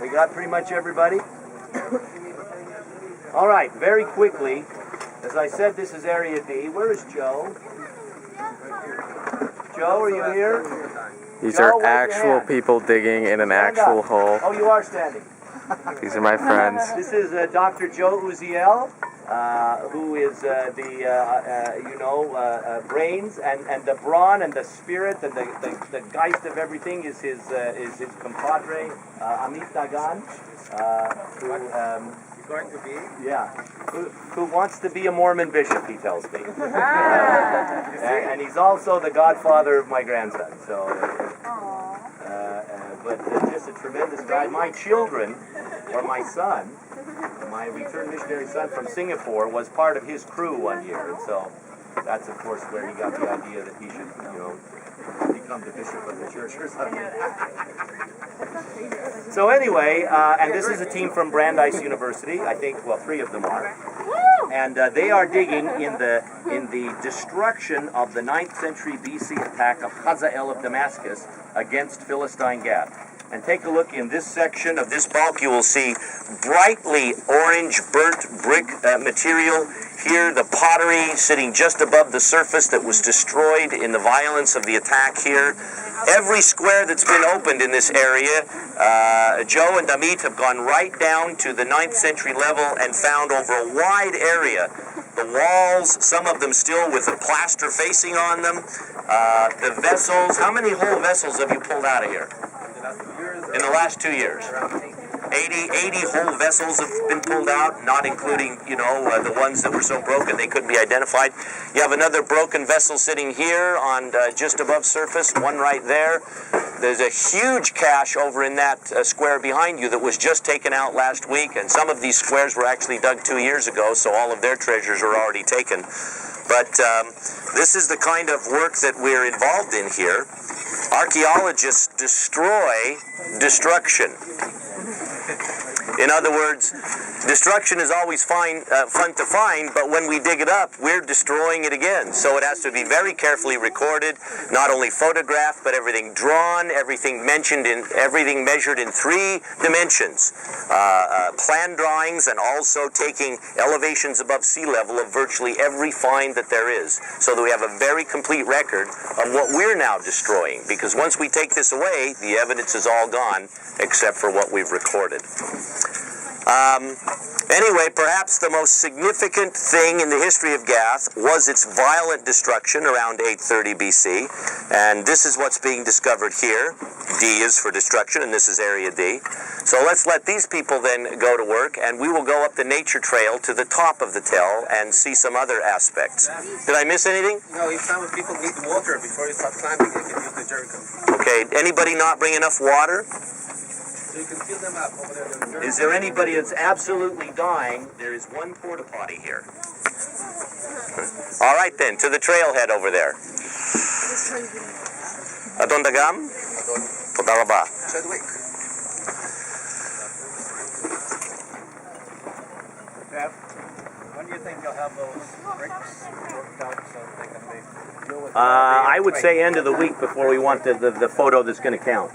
We got pretty much everybody? All right, very quickly, as I said, this is Area D. Where is Joe? Joe, are you here? These Joe, are actual people digging in an actual hole. Oh, you are standing. These are my friends. This is Dr. Joe Uziel, who is the brains and the brawn and the spirit and the geist of everything is his compadre, Amit Dagan, who wants to be a Mormon bishop, he tells me. And he's also the godfather of my grandson. So, but just a tremendous guy. My children, or my son, my returned missionary son from Singapore, was part of his crew one year, and so that's of course where he got the idea that he should, become the bishop of the church or something. So anyway, and this is a team from Brandeis University. I think, well, 3 of them are, and they are digging in the destruction of the 9th century BC attack of Hazael of Damascus against Philistine Gath. And take a look in this section of this bulk. You will see brightly orange burnt brick material. Here, the pottery sitting just above the surface that was destroyed in the violence of the attack here. Every square that's been opened in this area, Joe and Amit have gone right down to the 9th century level and found over a wide area. The walls, some of them still with the plaster facing on them. The vessels, how many whole vessels have you pulled out of here? In the last 2 years. 80 whole vessels have been pulled out, not including, the ones that were so broken they couldn't be identified. You have another broken vessel sitting here on just above surface, one right there. There's a huge cache over in that square behind you that was just taken out last week, and some of these squares were actually dug 2 years ago, so all of their treasures are already taken. But this is the kind of work that we're involved in here. Archaeologists destroy destruction. In other words, destruction is always fun to find, but when we dig it up, we're destroying it again. So it has to be very carefully recorded, not only photographed, but everything drawn, everything measured in 3 dimensions. Plan drawings, and also taking elevations above sea level of virtually every find that there is, so that we have a very complete record of what we're now destroying. Because once we take this away, the evidence is all gone, except for what we've recorded. Anyway, perhaps the most significant thing in the history of Gath was its violent destruction around 830 BC, and this is what's being discovered here. D is for destruction, and this is Area D. So let's let these people then go to work, and we will go up the nature trail to the top of the tell and see some other aspects. Did I miss anything? No, each time when people need water before you start climbing, you can use the jerrycan. Okay, anybody not bring enough water? So you can fill them up over there. Is there anybody that's absolutely dying? There is one porta potty here. All right then, to the trailhead over there. Adon Dagam? Toda raba. Chadwick. When do you think you'll have those bricks worked out so they can be deal with I would say end of the week before we want the photo that's going to count.